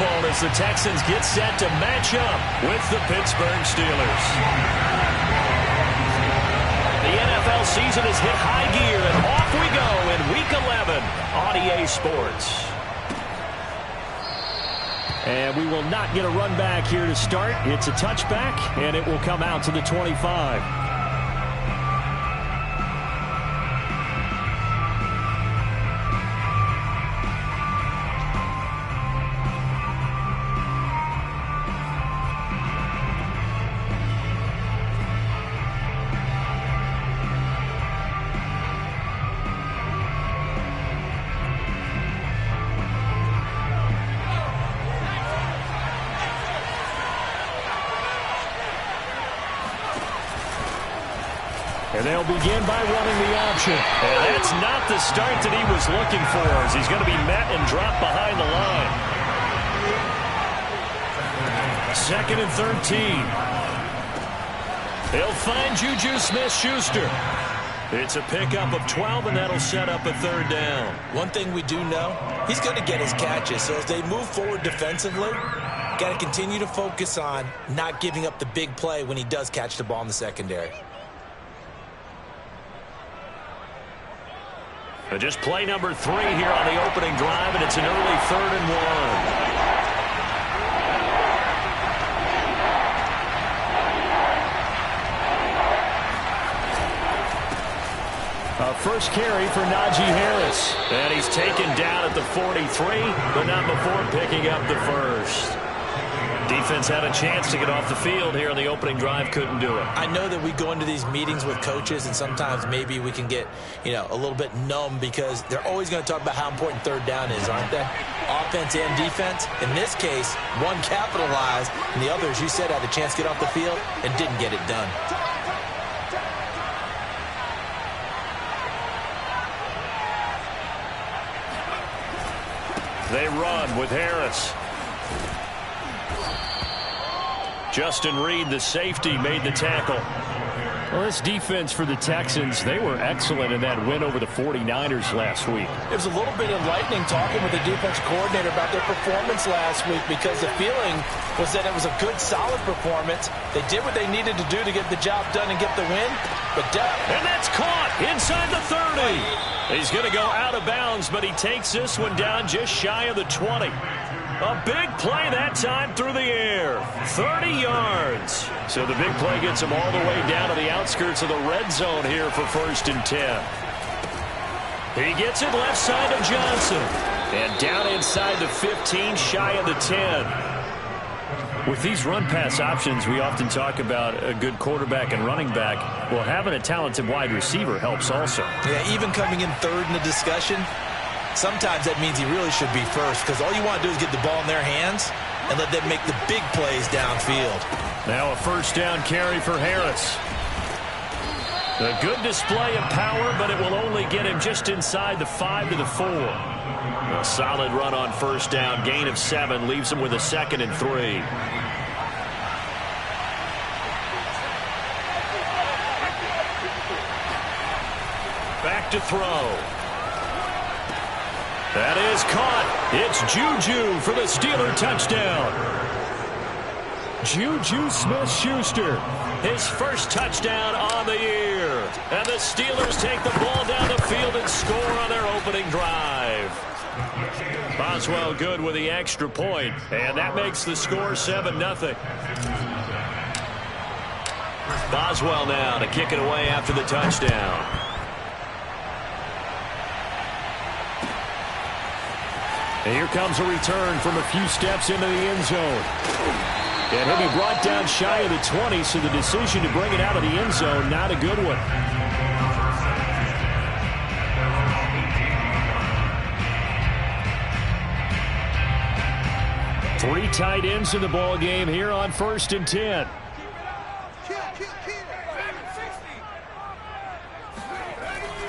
microphone as the Texans get set to match up with the Pittsburgh Steelers. The NFL season has hit high gear, and off we go in Week 11 on EA Sports. And we will not get a run back here to start. It's a touchback, and it will come out to the 25. And they'll begin by running the option. And that's not the start that he was looking for, as he's going to be met and dropped behind the line. 2nd and 13. They'll find Juju Smith-Schuster. It's a pickup of 12, and that'll set up a 3rd down. One thing we do know, he's going to get his catches. So as they move forward defensively, got to continue to focus on not giving up the big play when he does catch the ball in the secondary. Just play number 3 here on the opening drive, and it's an early 3rd and 1. First carry for Najee Harris. And he's taken down at the 43, but not before picking up the first. Defense had a chance to get off the field here on the opening drive, couldn't do it. I know that we go into these meetings with coaches, and sometimes maybe we can get, a little bit numb because they're always going to talk about how important 3rd down is, aren't they? Offense and defense. In this case, one capitalized, and the other, as you said, had a chance to get off the field and didn't get it done. They run with Harris. Justin Reed, the safety, made the tackle. Well, this defense for the Texans, they were excellent in that win over the 49ers last week. It was a little bit enlightening talking with the defense coordinator about their performance last week, because the feeling was that it was a good, solid performance. They did what they needed to do to get the job done and get the win. And that's caught inside the 30. He's going to go out of bounds, but he takes this one down just shy of the 20. A big play that time through the air. 30 yards. So the big play gets him all the way down to the outskirts of the red zone here for 1st and 10. He gets it left side of Johnson. And down inside the 15, shy of the 10. With these run-pass options, we often talk about a good quarterback and running back. Well, having a talented wide receiver helps also. Yeah, even coming in 3rd in the discussion, sometimes that means he really should be first, because all you want to do is get the ball in their hands and let them make the big plays downfield. Now a 1st down carry for Harris. A good display of power, but it will only get him just inside the 5 to the 4. A solid run on 1st down, gain of 7, leaves him with a 2nd and 3. Back to throw. That is caught. It's Juju for the Steeler touchdown. Juju Smith-Schuster, his first touchdown on the year. And the Steelers take the ball down the field and score on their opening drive. Boswell good with the extra point, and that makes the score 7-0. Boswell now to kick it away after the touchdown. And here comes a return from a few steps into the end zone. And he'll be brought down shy of the 20, so the decision to bring it out of the end zone, not a good one. Three tight ends in the ball game here on 1st and 10.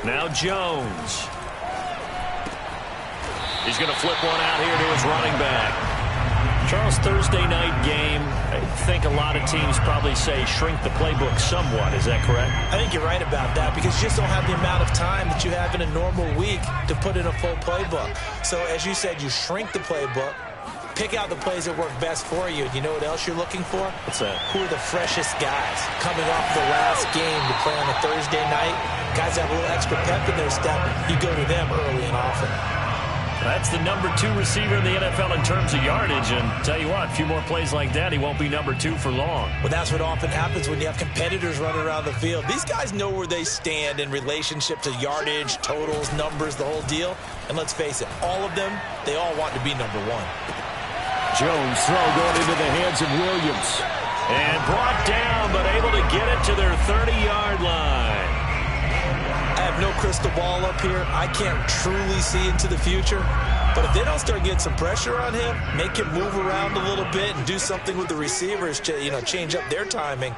Now Jones. He's going to flip one out here to his running back. Charles, Thursday night game, I think a lot of teams probably say shrink the playbook somewhat. Is that correct? I think you're right about that, because you just don't have the amount of time that you have in a normal week to put in a full playbook. So as you said, you shrink the playbook. Pick out the plays that work best for you. And you know what else you're looking for? What's that? Who are the freshest guys coming off the last game to play on a Thursday night? Guys that have a little extra pep in their step. You go to them early and often. That's the number 2 receiver in the NFL in terms of yardage. And tell you what, a few more plays like that, he won't be number 2 for long. Well, that's what often happens when you have competitors running around the field. These guys know where they stand in relationship to yardage, totals, numbers, the whole deal. And let's face it, all of them, they all want to be number 1. Jones throw going into the hands of Williams. And brought down, but able to get it to their 30-yard line. I have no crystal ball up here. I can't truly see into the future. But if they don't start getting some pressure on him, make him move around a little bit and do something with the receivers to, change up their timing,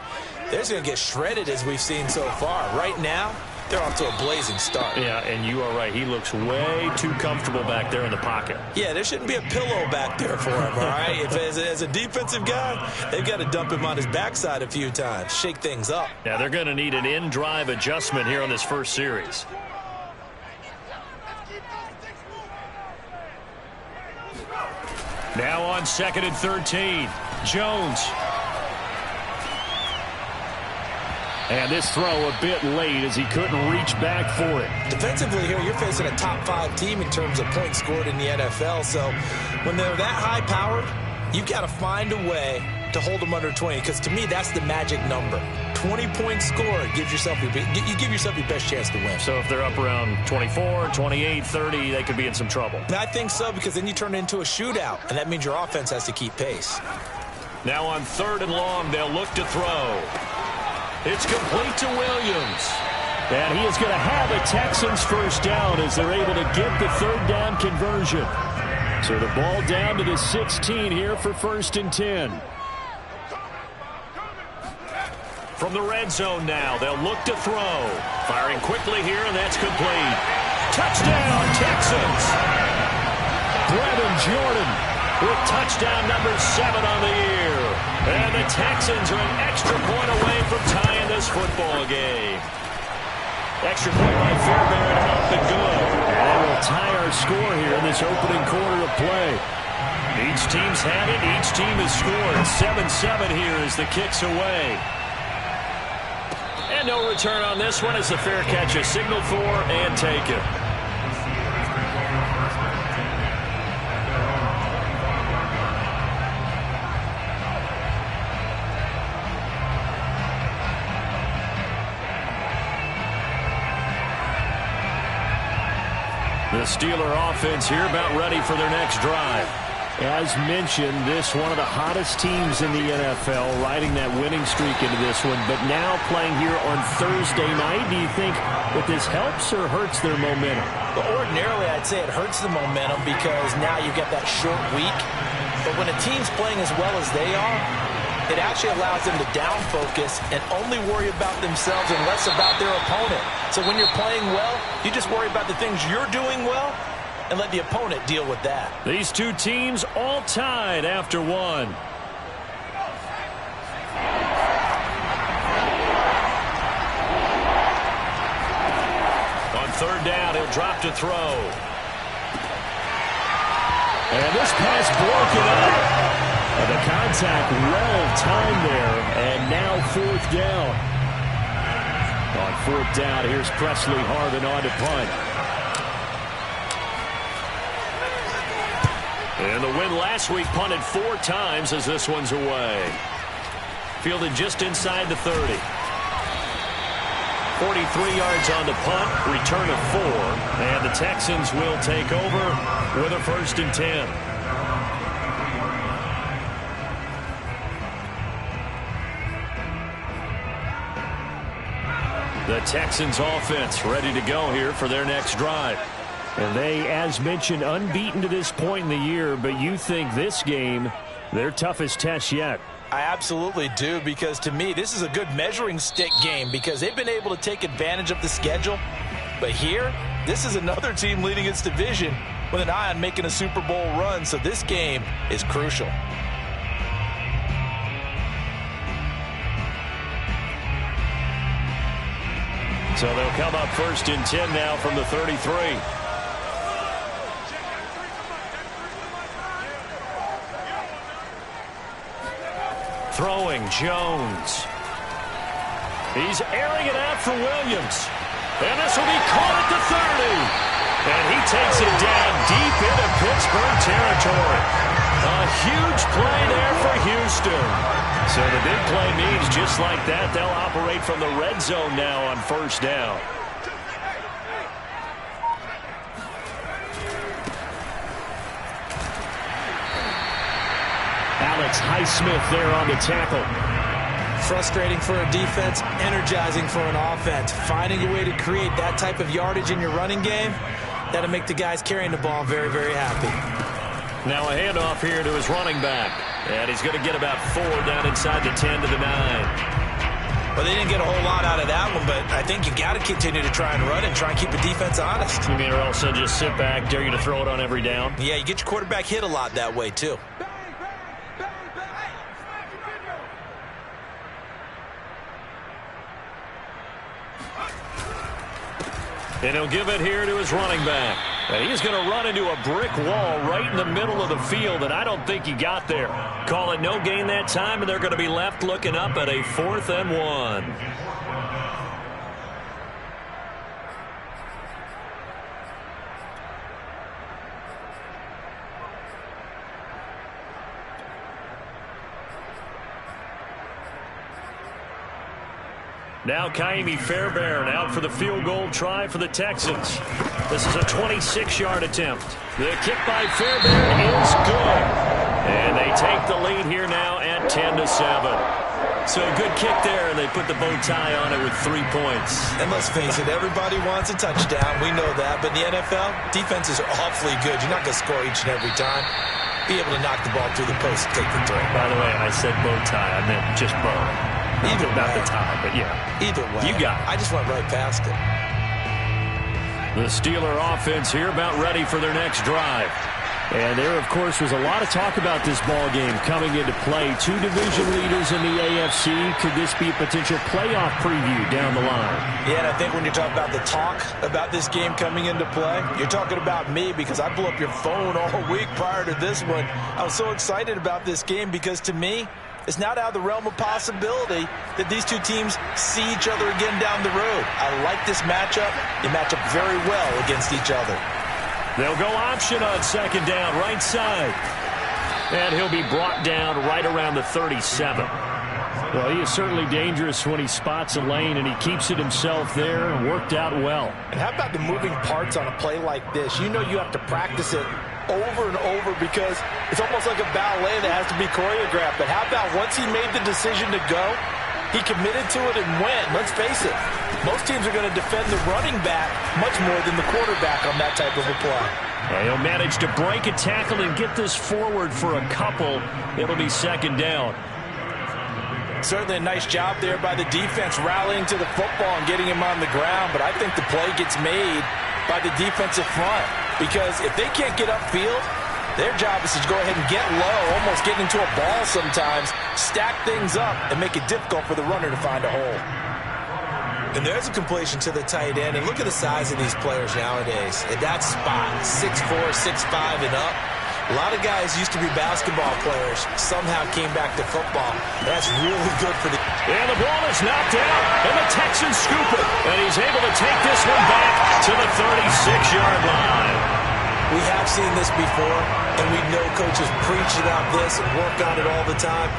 they're just going to get shredded as we've seen so far. Right now, they're off to a blazing start. Yeah, and you are right. He looks way too comfortable back there in the pocket. Yeah, there shouldn't be a pillow back there for him, all right? If as a defensive guy, they've got to dump him on his backside a few times, shake things up. Yeah, they're going to need an in-drive adjustment here on this first series. Now on 2nd and 13, Jones. And this throw a bit late as he couldn't reach back for it. Defensively here, you're facing a top 5 team in terms of points scored in the NFL. So when they're that high-powered, you've got to find a way to hold them under 20. Because to me, that's the magic number. 20 points scored gives yourself you give yourself your best chance to win. So if they're up around 24, 28, 30, they could be in some trouble. And I think so, because then you turn it into a shootout, and that means your offense has to keep pace. Now on 3rd and long, they'll look to throw. It's complete to Williams. And he is going to have a Texans first down as they're able to get the 3rd down conversion. So the ball down to the 16 here for 1st and 10. From the red zone now, they'll look to throw. Firing quickly here, and that's complete. Touchdown, Texans! Brevin Jordan with touchdown number 7 on the year. And the Texans are an extra point away from tying this football game. Extra point by Fairbairn up and good. And we'll tie our score here in this opening quarter of play. Each team's had it. Each team has scored. 7-7 here as the kick's away. And no return on this one as the fair catch is signaled for and taken. The Steeler offense here about ready for their next drive. As mentioned, this one of the hottest teams in the NFL, riding that winning streak into this one, but now playing here on Thursday night. Do you think that this helps or hurts their momentum? Well, ordinarily, I'd say it hurts the momentum because now you've got that short week. But when a team's playing as well as they are, it actually allows them to down focus and only worry about themselves and less about their opponent. So when you're playing well, you just worry about the things you're doing well and let the opponent deal with that. These two teams all tied after one. On 3rd down, he'll drop to throw. And this pass broken up. And the contact well timed there. And now 4th down. On 4th down, here's Presley Harvin on to punt. And the win last week punted 4 times as this one's away. Fielded just inside the 30. 43 yards on the punt, return of 4. And the Texans will take over with a 1st and 10. The Texans offense ready to go here for their next drive. And they, as mentioned, unbeaten to this point in the year, but you think this game, their toughest test yet. I absolutely do, because to me, this is a good measuring stick game because they've been able to take advantage of the schedule. But here, this is another team leading its division with an eye on making a Super Bowl run, so this game is crucial. So they'll come up 1st and 10 now from the 33. Throwing Jones. He's airing it out for Williams. And this will be caught at the 30. And he takes it down deep into Pittsburgh territory. A huge play there for Houston. So the big play means just like that, they'll operate from the red zone now on first down. Alex Highsmith there on the tackle. Frustrating for a defense, energizing for an offense. Finding a way to create that type of yardage in your running game, that'll make the guys carrying the ball very, very happy. Now a handoff here to his running back. And he's going to get about 4 down inside the 10 to the 9. Well, they didn't get a whole lot out of that one, but I think you got to continue to try and run and try and keep the defense honest. You mean or else they'll just sit back, dare you to throw it on every down? Yeah, you get your quarterback hit a lot that way, too. And he'll give it here to his running back. And he's going to run into a brick wall right in the middle of the field, and I don't think he got there. Call it no gain that time, and they're going to be left looking up at a 4th and 1. Now Kaimi Fairbairn out for the field goal try for the Texans. This is a 26-yard attempt. The kick by Fairbairn is good. And they take the lead here now at 10-7. So a good kick there, and they put the bow tie on it with 3 points. And let's face it, everybody wants a touchdown. We know that. But in the NFL, defenses are awfully good. You're not going to score each and every time. Be able to knock the ball through the post and take the throw. By the way, I said bow tie. I meant just bow. Either about way. the tie, but yeah. Either way. You got it. I just went right past it. The Steeler offense here about ready for their next drive. And there, of course, was a lot of talk about this ball game coming into play. 2 division leaders in the AFC. Could this be a potential playoff preview down the line? Yeah, and I think when you're talking about the talk about this game coming into play, you're talking about me because I blew up your phone all week prior to this one. I was so excited about this game because, to me, it's not out of the realm of possibility that these two teams see each other again down the road. I like this matchup. They match up very well against each other. They'll go option on second down, right side. And he'll be brought down right around the 37. Well, he is certainly dangerous when he spots a lane, and he keeps it himself there and worked out well. And how about the moving parts on a play like this? You know you have to practice it over and over because it's almost like a ballet that has to be choreographed. But how about once he made the decision to go, he committed to it and went. Let's face it, most teams are going to defend the running back much more than the quarterback on that type of a play. And he'll manage to break a tackle and get this forward for a couple. It'll be second down. Certainly a nice job there by the defense rallying to the football and getting him on the ground. But I think the play gets made by the defensive front. Because if they can't get upfield, their job is to go ahead and get low, almost get into a ball sometimes, stack things up, and make it difficult for the runner to find a hole. And there's a completion to the tight end. And look at the size of these players nowadays. At that spot, 6'4", 6'5", and up. A lot of guys used to be basketball players, somehow came back to football. That's really good for the... And the ball is knocked out, and the Texans scoop it. And he's able to take this one back to the 36-yard line. We have seen this before, and we know coaches preach about this and work on it all the time.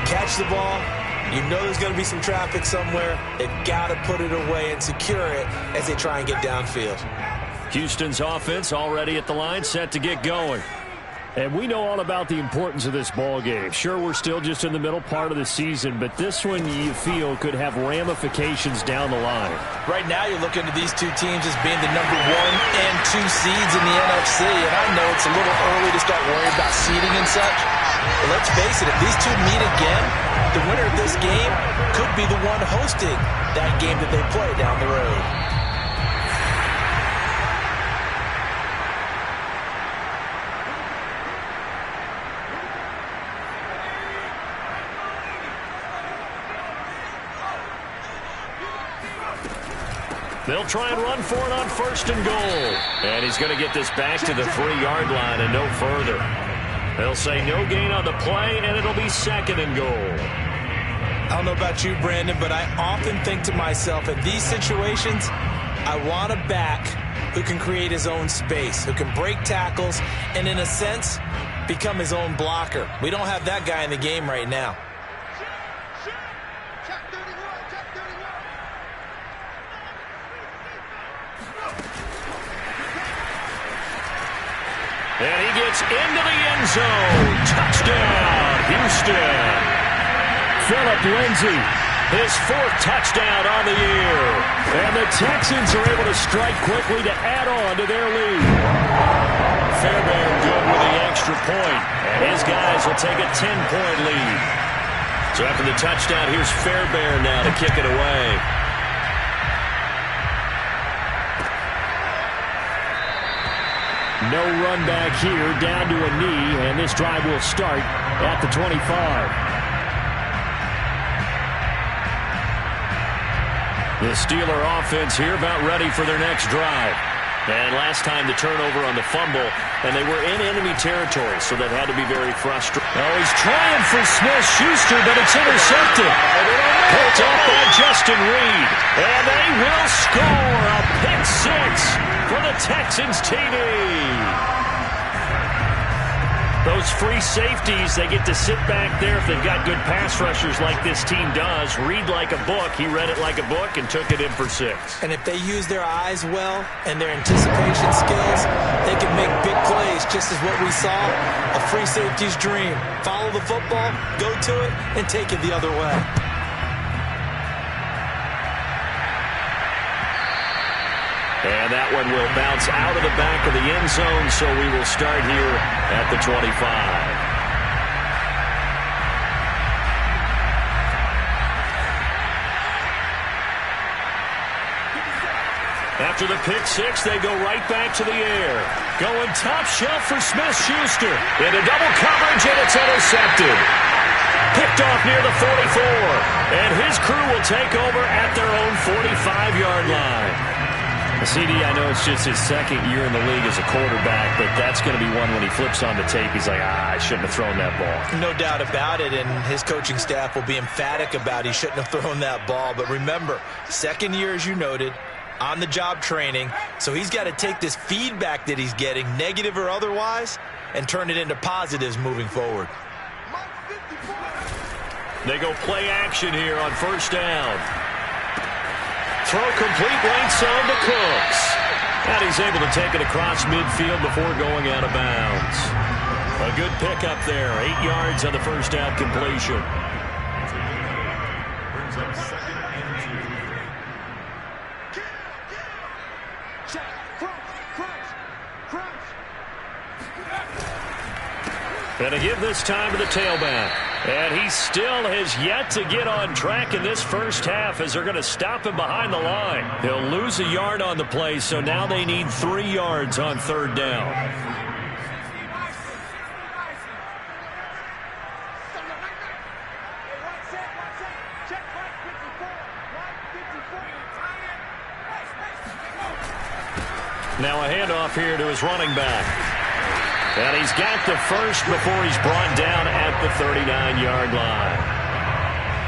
Catch the ball. You know there's going to be some traffic somewhere. They've got to put it away and secure it as they try and get downfield. Houston's offense already at the line, set to get going. And we know all about the importance of this ball game. Sure, we're still just in the middle part of the season, but this one you feel could have ramifications down the line. Right now you're looking at these two teams as being the number 1 and 2 seeds in the NFC, and I know it's a little early to start worrying about seeding and such. But let's face it, if these two meet again, the winner of this game could be the one hosting that game that they play down the road. They'll try and run for it on first and goal. And he's going to get this back to the 3-yard line and no further. They'll say no gain on the play, and it'll be 2nd and goal. I don't know about you, Brandon, but I often think to myself, in these situations, I want a back who can create his own space, who can break tackles, and in a sense, become his own blocker. We don't have that guy in the game right now. And he gets into the end zone. Touchdown, Houston. Phillip Lindsay, his 4th touchdown on the year. And the Texans are able to strike quickly to add on to their lead. Fairbairn good with the extra point. And his guys will take a 10-point lead. So after the touchdown, here's Fairbairn now to kick it away. No run back here, down to a knee, and this drive will start at the 25. The Steeler offense here about ready for their next drive. And last time the turnover on the fumble, and they were in enemy territory, so that had to be very frustrating. Oh, he's trying for Smith-Schuster, but it's intercepted. Picked off by Justin Reed. And they will score a pick 6 for the Texans TD. Those free safeties, they get to sit back there if they've got good pass rushers like this team does. Read like a book. He read it like a book and took it in for 6. And if they use their eyes well and their anticipation skills, they can make big plays, just as what we saw, a free safety's dream. Follow the football, go to it, and take it the other way. And that one will bounce out of the back of the end zone, so we will start here at the 25. After the pick 6, they go right back to the air. Going top shelf for Smith-Schuster. Into double coverage, and it's intercepted. Picked off near the 44. And his crew will take over at their own 45-yard line. CD, I know it's just his 2nd year in the league as a quarterback, but that's going to be one when he flips on the tape, he's like, I shouldn't have thrown that ball. No doubt about it, and his coaching staff will be emphatic about he shouldn't have thrown that ball. But remember, 2nd year, as you noted, on-the-job training, so he's got to take this feedback that he's getting, negative or otherwise, and turn it into positives moving forward. They go play action here on 1st down. Throw complete right zone to Cooks. And he's able to take it across midfield before going out of bounds. A good pickup there. 8 yards on the 1st down completion. Brings up 2nd and 2. Check. Crunch. And to give this time to the tailback. And he still has yet to get on track in this first half as they're going to stop him behind the line. He'll lose a yard on the play, so now they need 3 yards on 3rd down. Now a handoff here to his running back. And he's got the first before he's brought down at the 39-yard line.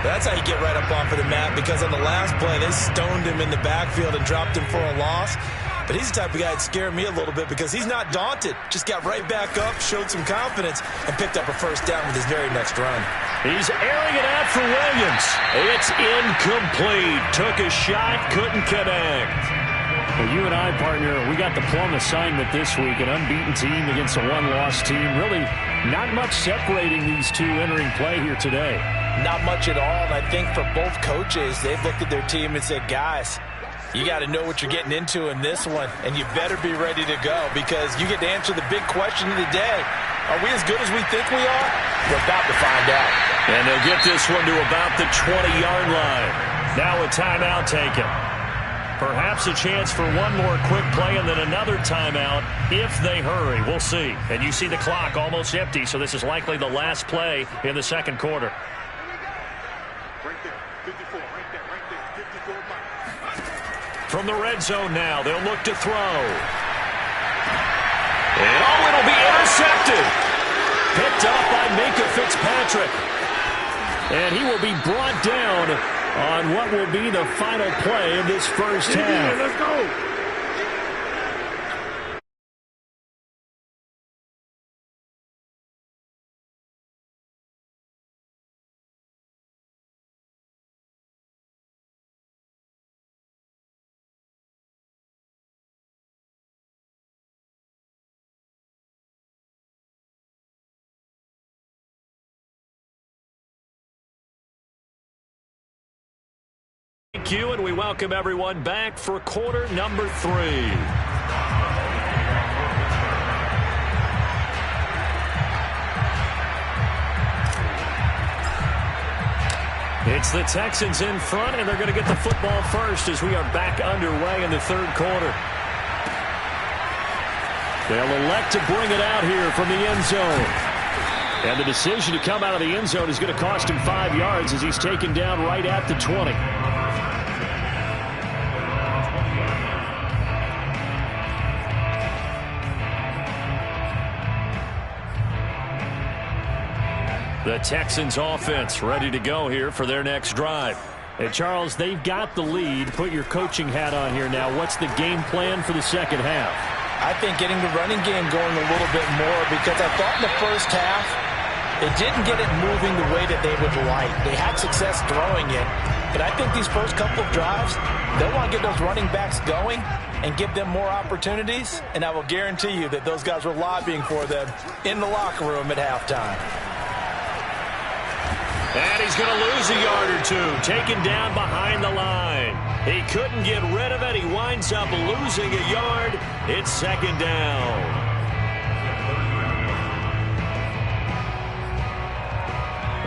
That's how you get right up off of the mat, because on the last play, they stoned him in the backfield and dropped him for a loss. But he's the type of guy that scared me a little bit because he's not daunted. Just got right back up, showed some confidence, and picked up a 1st down with his very next run. He's airing it out for Williams. It's incomplete. Took a shot, couldn't connect. Well, you and I, partner, we got the plum assignment this week, an unbeaten team against a one-loss team. Really not much separating these two entering play here today. Not much at all, and I think for both coaches, they've looked at their team and said, guys, you got to know what you're getting into in this one, and you better be ready to go because you get to answer the big question of the day. Are we as good as we think we are? We're about to find out. And they'll get this one to about the 20-yard line. Now a timeout taken. Perhaps a chance for one more quick play and then another timeout if they hurry. We'll see. And you see the clock almost empty, so this is likely the last play in the 2nd quarter. Right there, 54, right there, 54. From the red zone now, they'll look to throw. And it'll be intercepted. picked up by Minka Fitzpatrick. And he will be brought down on what will be the final play of this first half. Let's go. Thank you, and we welcome everyone back for quarter number 3. It's the Texans in front, and they're going to get the football first as we are back underway in the third quarter. They'll elect to bring it out here from the end zone. And the decision to come out of the end zone is going to cost him 5 yards as he's taken down right at the 20. The Texans offense ready to go here for their next drive. And Charles, they've got the lead. Put your coaching hat on here now. What's the game plan for the second half? I think getting the running game going a little bit more, because I thought in the first half they didn't get it moving the way that they would like. They had success throwing it, but I think these first couple of drives, they'll want to get those running backs going and give them more opportunities, and I will guarantee you that those guys were lobbying for them in the locker room at halftime. And he's going to lose a yard or two, taken down behind the line. He couldn't get rid of it. He winds up losing a yard. It's second down.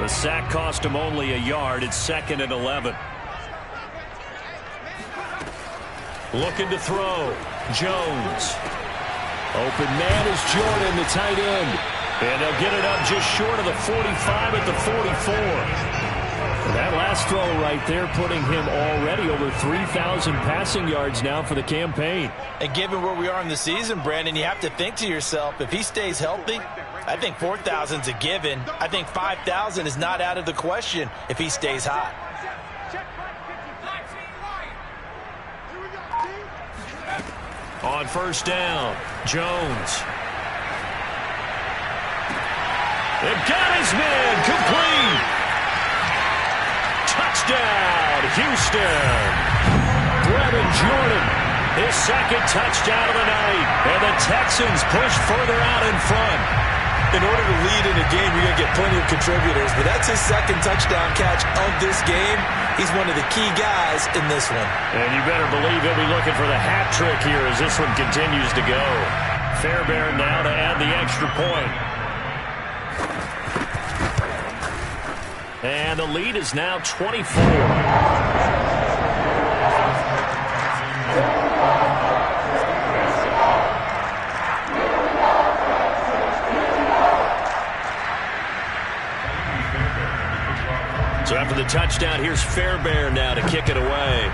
The sack cost him only a yard. It's 2nd and 11. Looking to throw. Jones. Open man is Jordan, the tight end. And they'll get it up just short of the 45 at the 44. And that last throw right there putting him already over 3,000 passing yards now for the campaign. And given where we are in the season, Brandon, you have to think to yourself, if he stays healthy, I think 4,000 is a given. I think 5,000 is not out of the question if he stays hot. On first down, Jones. They've got his man complete. Touchdown, Houston. Brevin Jordan, his second touchdown of the night. And the Texans push further out in front. In order to lead in a game, you're going to get plenty of contributors, but that's his second touchdown catch of this game. He's one of the key guys in this one. And you better believe he'll be looking for the hat trick here as this one continues to go. Fairbairn now to add the extra point. And the lead is now 24. So after the touchdown, here's Fairbairn now to kick it away.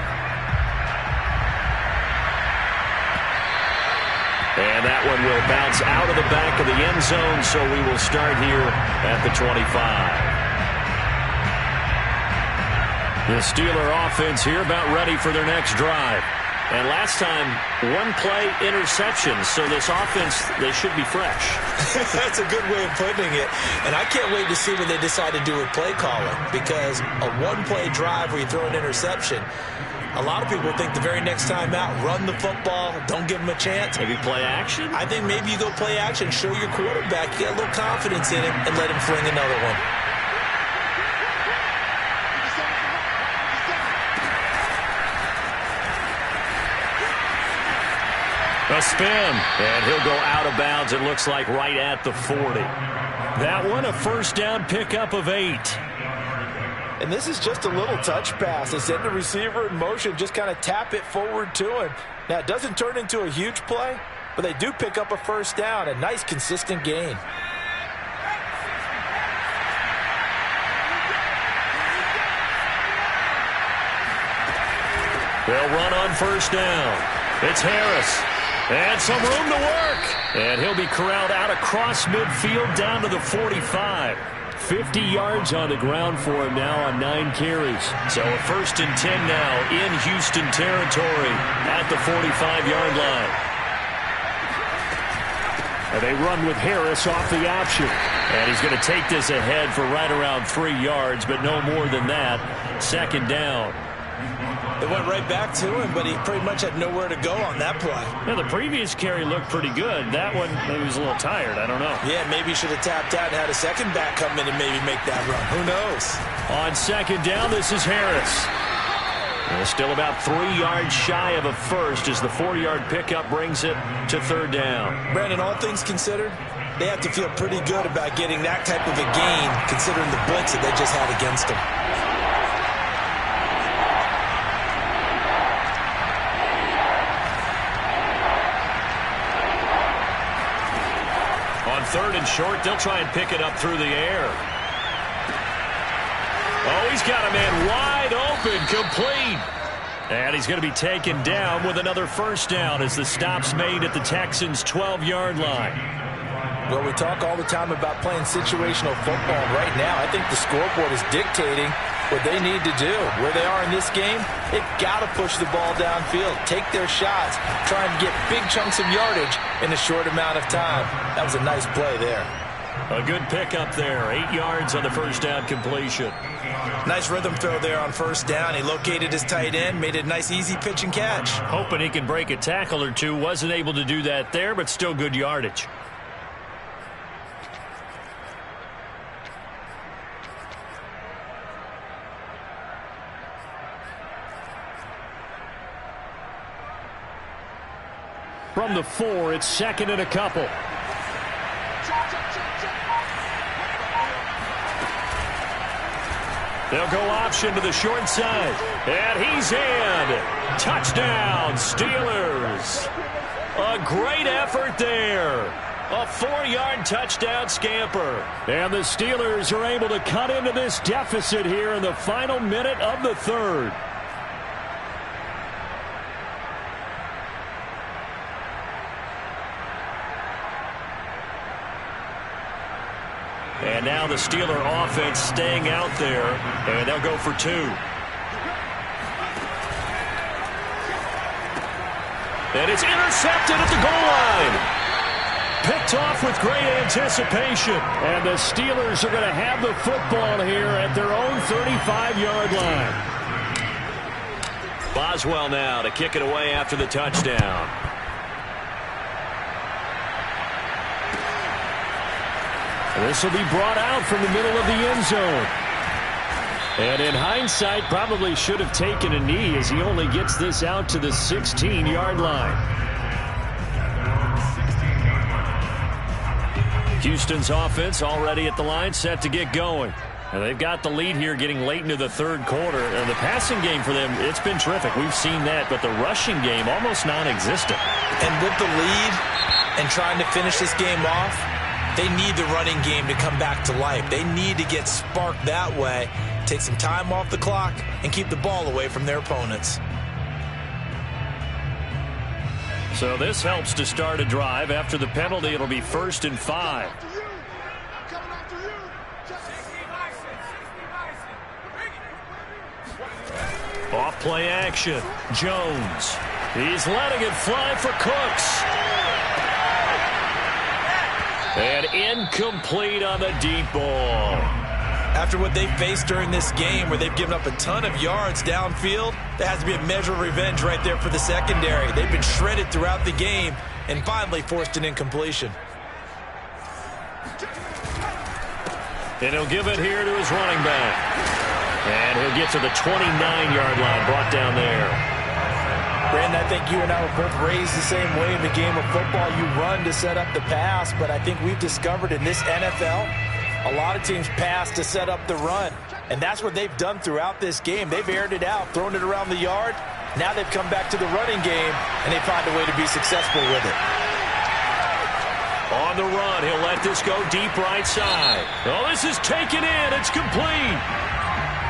And that one will bounce out of the back of the end zone, so we will start here at the 25. The Steeler offense here about ready for their next drive. And last time, one play interception. So this offense, they should be fresh. That's a good way of putting it. And I can't wait to see what they decide to do with play calling. Because a one-play drive where you throw an interception, a lot of people think the very next time out, run the football, don't give them a chance. Maybe play action? I think maybe you go play action, show your quarterback, you get a little confidence in him, and let him fling another one. A spin, and he'll go out of bounds, it looks like right at the 40. That one, a first down pickup of 8. And this is just a little touch pass. They send the receiver in motion, just kind of tap it forward to him. Now, it doesn't turn into a huge play, but they do pick up a first down, a nice, consistent gain. They'll run on first down. It's Harris. And some room to work. And he'll be corralled out across midfield down to the 45. 50 yards on the ground for him now on 9 carries. So a 1st and 10 now in Houston territory at the 45-yard line. And they run with Harris off the option. And he's going to take this ahead for right around 3 yards, but no more than that. 2nd down. It went right back to him, but he pretty much had nowhere to go on that play. Yeah, the previous carry looked pretty good. That one, maybe he was a little tired. I don't know. Yeah, maybe he should have tapped out and had a second back come in and maybe make that run. Who knows? On 2nd down, this is Harris. Well, still about 3 yards shy of a first as the 4-yard pickup brings it to 3rd down. Brandon, all things considered, they have to feel pretty good about getting that type of a gain considering the blitz that they just had against them. On 3rd and short, they'll try and pick it up through the air. Oh, he's got a man wide open, complete. And he's going to be taken down with another 1st down as the stop's made at the Texans' 12-yard line. Well, we talk all the time about playing situational football. Right now, I think the scoreboard is dictating what they need to do. Where they are in this game, they've got to push the ball downfield, take their shots, try and get big chunks of yardage in a short amount of time. That was a nice play there. A good pickup there. 8 yards on the 1st down completion. Nice rhythm throw there on 1st down. He located his tight end, made it a nice easy pitch and catch. Hoping he can break a tackle or two. Wasn't able to do that there, but still good yardage. From the 4, it's 2nd and a couple. They'll go option to the short side. And he's in. Touchdown, Steelers. A great effort there. A 4-yard touchdown scamper. And the Steelers are able to cut into this deficit here in the final minute of the 3rd. And now the Steeler offense staying out there, and they'll go for 2. And it's intercepted at the goal line. Picked off with great anticipation. And the Steelers are going to have the football here at their own 35-yard line. Boswell now to kick it away after the touchdown. This will be brought out from the middle of the end zone. And in hindsight, probably should have taken a knee as he only gets this out to the 16-yard line. Houston's offense already at the line, set to get going. And they've got the lead here getting late into the 3rd quarter. And the passing game for them, it's been terrific. We've seen that, but the rushing game almost non-existent. And with the lead and trying to finish this game off, they need the running game to come back to life. They need to get sparked that way, take some time off the clock, and keep the ball away from their opponents. So this helps to start a drive. After the penalty, it'll be 1st and 5. Off play action. Jones. He's letting it fly for Cooks. And incomplete on the deep ball. After what they faced during this game where they've given up a ton of yards downfield, there has to be a measure of revenge right there for the secondary. They've been shredded throughout the game and finally forced an incompletion. And he'll give it here to his running back. And he'll get to the 29-yard line, brought down there. Brandon, I think you and I were both raised the same way in the game of football. You run to set up the pass, but I think we've discovered in this NFL, a lot of teams pass to set up the run. And that's what they've done throughout this game. They've aired it out, thrown it around the yard. Now they've come back to the running game, and they find a way to be successful with it. On the run, he'll let this go deep right side. Oh, this is taken in. It's complete.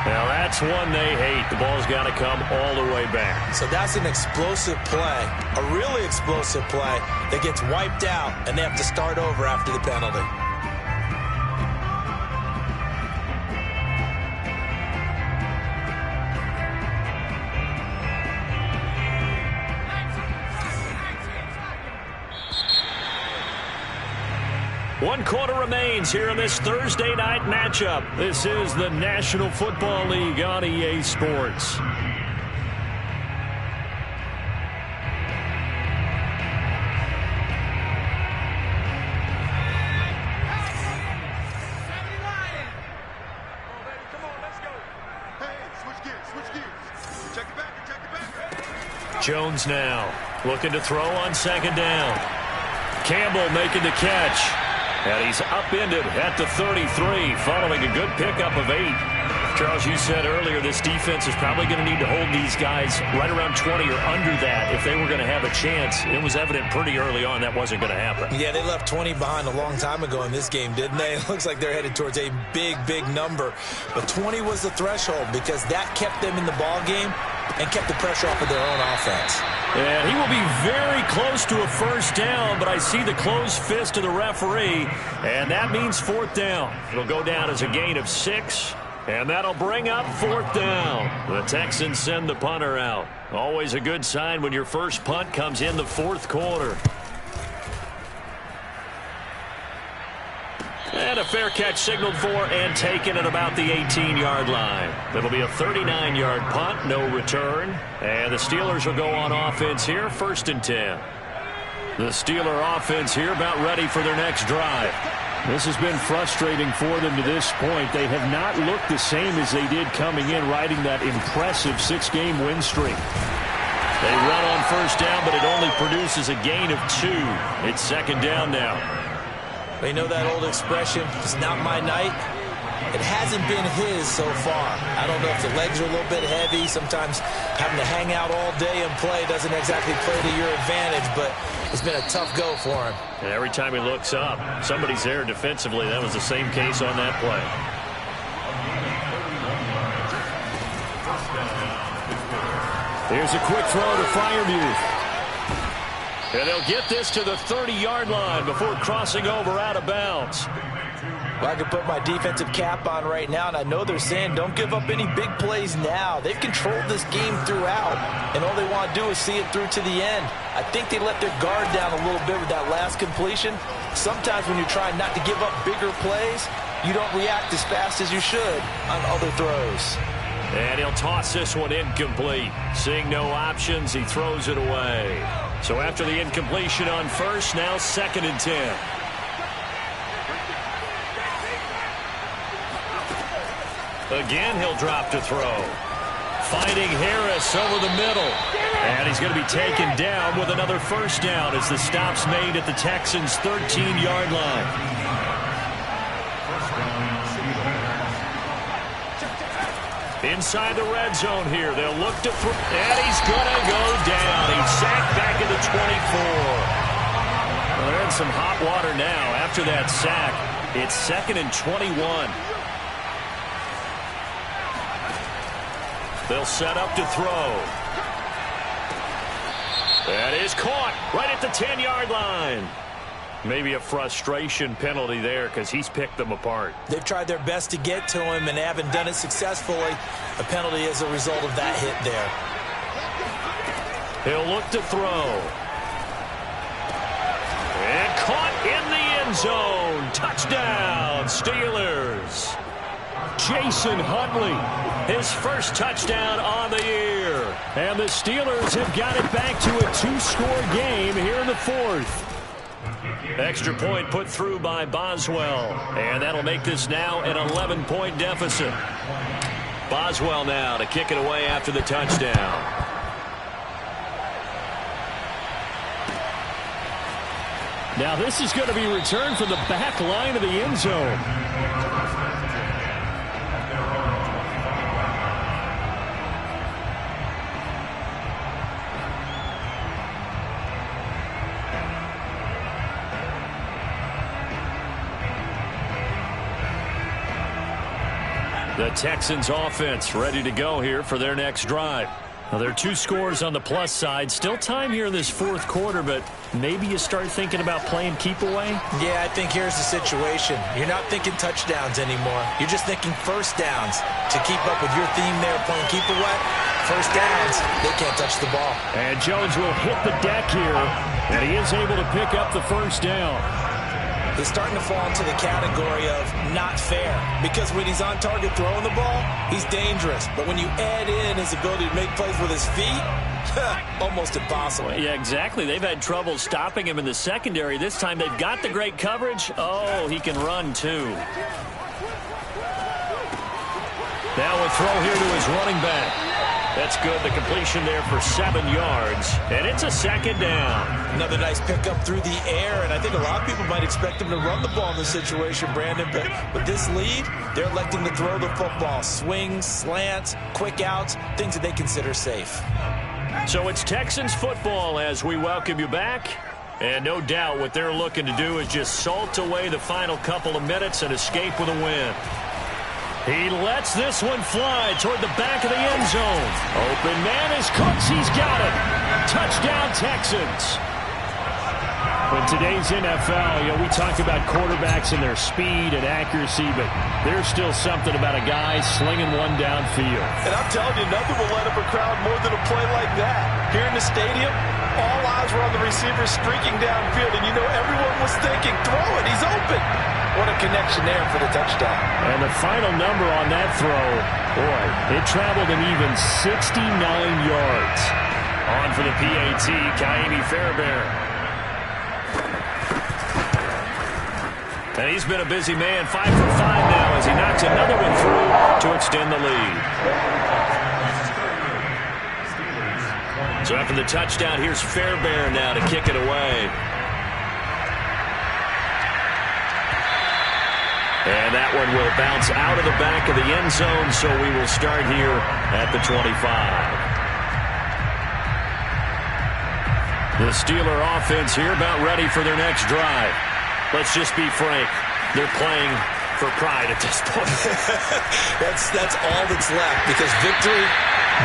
Now, that's one they hate. The ball's got to come all the way back. So that's an explosive play, a really explosive play that gets wiped out, and they have to start over after the penalty. One quarter remains here in this Thursday night matchup. This is the National Football League on EA Sports. Jones now looking to throw on second down. Campbell making the catch. And he's upended at the 33, following a good pickup of 8. Charles, you said earlier this defense is probably going to need to hold these guys right around 20 or under that if they were going to have a chance. It was evident pretty early on that wasn't going to happen. Yeah, they left 20 behind a long time ago in this game, didn't they? It looks like they're headed towards a big, big number. But 20 was the threshold because that kept them in the ball game and kept the pressure off of their own offense. And he will be very close to a first down, but I see the closed fist of the referee, and that means fourth down. It'll go down as a gain of 6, and that'll bring up fourth down. The Texans send the punter out. Always a good sign when your first punt comes in the fourth quarter. And a fair catch signaled for and taken at about the 18-yard line. It'll be a 39-yard punt, no return. And the Steelers will go on offense here, 1st and 10. The Steeler offense here about ready for their next drive. This has been frustrating for them to this point. They have not looked the same as they did coming in, riding that impressive 6-game win streak. They run on first down, but it only produces a gain of 2. It's second down now. They know that old expression, it's not my night. It hasn't been his so far. I don't know if the legs are a little bit heavy. Sometimes having to hang out all day and play doesn't exactly play to your advantage, but it's been a tough go for him. And every time he looks up, somebody's there defensively. That was the same case on that play. Here's a quick throw to Freiermuth. And they'll get this to the 30-yard line before crossing over out of bounds. Well, I can put my defensive cap on right now, and I know they're saying don't give up any big plays now. They've controlled this game throughout, and all they want to do is see it through to the end. I think they let their guard down a little bit with that last completion. Sometimes when you're trying not to give up bigger plays, you don't react as fast as you should on other throws. And he'll toss this one incomplete. Seeing no options, he throws it away. So after the incompletion on first, now 2nd and 10. Again, he'll drop to throw. Finding Harris over the middle. And he's going to be taken down with another first down as the stop's made at the Texans' 13-yard line. Inside the red zone here. They'll look to throw. And he's going to go down. He's sacked back at the 24. Well, they're in some hot water now after that sack. It's 2nd and 21. They'll set up to throw. That is caught right at the 10-yard line. Maybe a frustration penalty there because he's picked them apart. They've tried their best to get to him and haven't done it successfully. A penalty as a result of that hit there. He'll look to throw. And caught in the end zone. Touchdown, Steelers. Jason Huntley, his first touchdown on the year. And the Steelers have got it back to a 2-score game here in the 4th. Extra point put through by Boswell. And that'll make this now an 11-point deficit. Boswell now to kick it away after the touchdown. Now this is going to be returned from the back line of the end zone. The Texans offense ready to go here for their next drive. Now, there are 2 scores on the plus side. Still time here in this fourth quarter, but maybe you start thinking about playing keep away? Yeah, I think here's the situation. You're not thinking touchdowns anymore. You're just thinking first downs. To keep up with your theme there, playing keep away, first downs, they can't touch the ball. And Jones will hit the deck here, and he is able to pick up the first down. He's starting to fall into the category of not fair, because when he's on target throwing the ball, he's dangerous. But when you add in his ability to make plays with his feet, almost impossible. Yeah, exactly. They've had trouble stopping him in the secondary. This time they've got the great coverage. Oh, he can run too. Now a throw here to his running back. That's good. The completion there for 7 yards. And it's a second down. Another nice pickup through the air, and I think a lot of people might expect him to run the ball in this situation, Brandon. But with this lead, they're electing to throw the football. Swings, slants, quick outs, things that they consider safe. So it's Texans football as we welcome you back. And no doubt what they're looking to do is just salt away the final couple of minutes and escape with a win. He lets this one fly toward the back of the end zone. Open man is Cooks. He's got it. Touchdown, Texans. In today's NFL, we talk about quarterbacks and their speed and accuracy, but there's still something about a guy slinging one downfield. And I'm telling you, nothing will light up a crowd more than a play like that. Here in the stadium, all eyes were on the receiver streaking downfield, and everyone was thinking, throw it, he's open. What a connection there for the touchdown. And the final number on that throw, boy, it traveled an even 69 yards. On for the PAT, Kaimi Fairbairn. And he's been a busy man, 5 for 5 now as he knocks another one through to extend the lead. So after the touchdown, here's Fairbairn now to kick it away. And that one will bounce out of the back of the end zone, so we will start here at the 25. The Steeler offense here about ready for their next drive. Let's just be frank. They're playing for pride at this point. That's all that's left, because victory,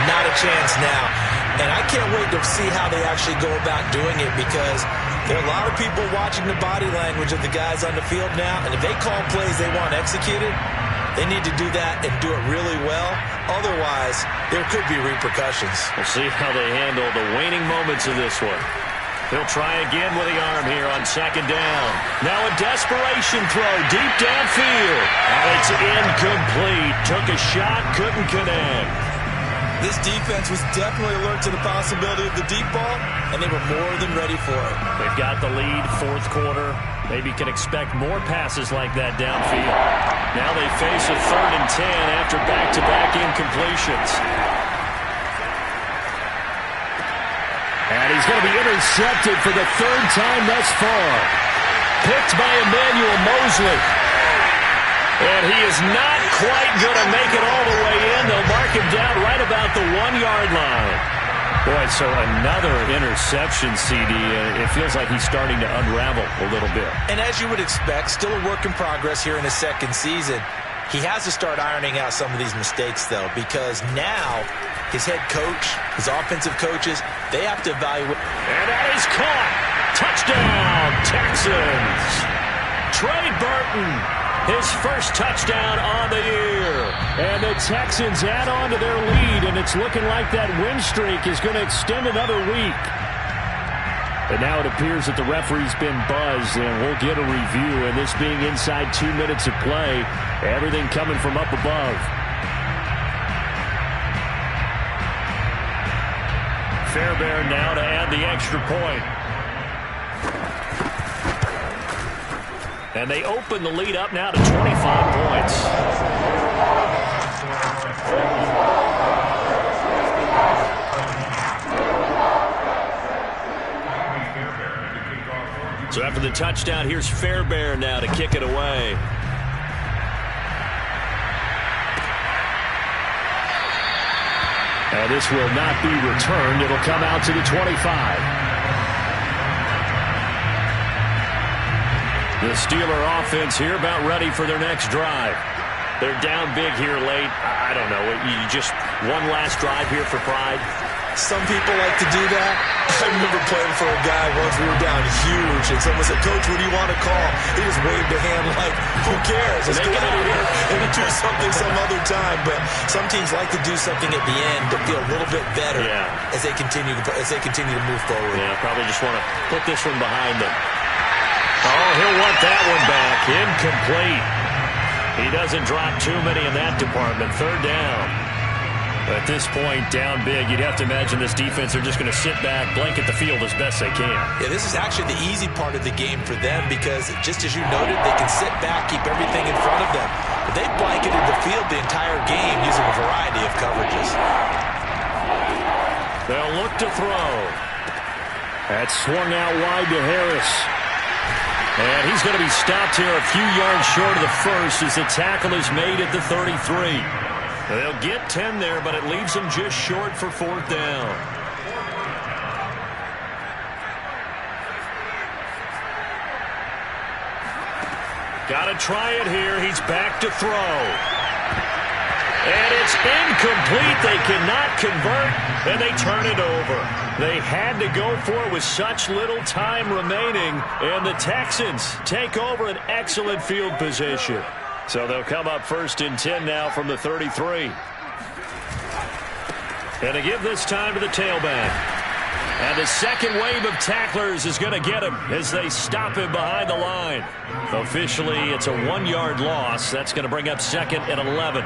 not a chance now. And I can't wait to see how they actually go about doing it, because there are a lot of people watching the body language of the guys on the field now, and if they call plays they want executed, they need to do that and do it really well. Otherwise, there could be repercussions. We'll see how they handle the waning moments of this one. He'll try again with the arm here on second down. Now a desperation throw deep downfield. And it's incomplete. Took a shot, couldn't connect. This defense was definitely alert to the possibility of the deep ball, and they were more than ready for it. They've got the lead, fourth quarter. Maybe can expect more passes like that downfield. Now they face a 3rd and 10 after back-to-back incompletions. And he's going to be intercepted for the 3rd time thus far. Picked by Emmanuel Mosley. And he is not quite going to make it all the way in. They'll mark him down right about the 1-yard line. Boy, so another interception, CD. It feels like he's starting to unravel a little bit. And as you would expect, still a work in progress here in his second season. He has to start ironing out some of these mistakes, though, because now his head coach, his offensive coaches, they have to evaluate. And that is caught. Touchdown, Texans. Trey Burton, his first touchdown on the year. And the Texans add on to their lead, and it's looking like that win streak is going to extend another week. And now it appears that the referee's been buzzed, and we'll get a review. And this being inside 2 minutes of play, everything coming from up above. Fairbairn now to add the extra point. And they open the lead up now to 25 points. So after the touchdown, here's Fairbairn now to kick it away. And this will not be returned. It'll come out to the 25. The Steeler offense here about ready for their next drive. They're down big here late. I don't know. You just one last drive here for pride. Some people like to do that. I remember playing for a guy once. We were down huge, and someone said, "Coach, what do you want to call?" He just waved a hand like, "Who cares? Let's get out of here and do something some other time." But some teams like to do something at the end to feel a little bit better as they continue to move forward. Yeah, probably just want to put this one behind them. Oh, he'll want that one back. Incomplete. He doesn't drop too many in that department. Third down. At this point, down big, you'd have to imagine this defense are just going to sit back, blanket the field as best they can. Yeah, this is actually the easy part of the game for them because, just as you noted, they can sit back, keep everything in front of them. But they blanketed the field the entire game using a variety of coverages. They'll look to throw. That's swung out wide to Harris. And he's going to be stopped here a few yards short of the first as the tackle is made at the 33. They'll get 10 there, but it leaves them just short for fourth down. Got to try it here. He's back to throw. And it's incomplete. They cannot convert, and they turn it over. They had to go for it with such little time remaining, and the Texans take over an excellent field position. So they'll come up first and 10 now from the 33. And to give this time to the tailback. And the second wave of tacklers is going to get him as they stop him behind the line. Officially, it's a 1-yard loss. That's going to bring up second and 11.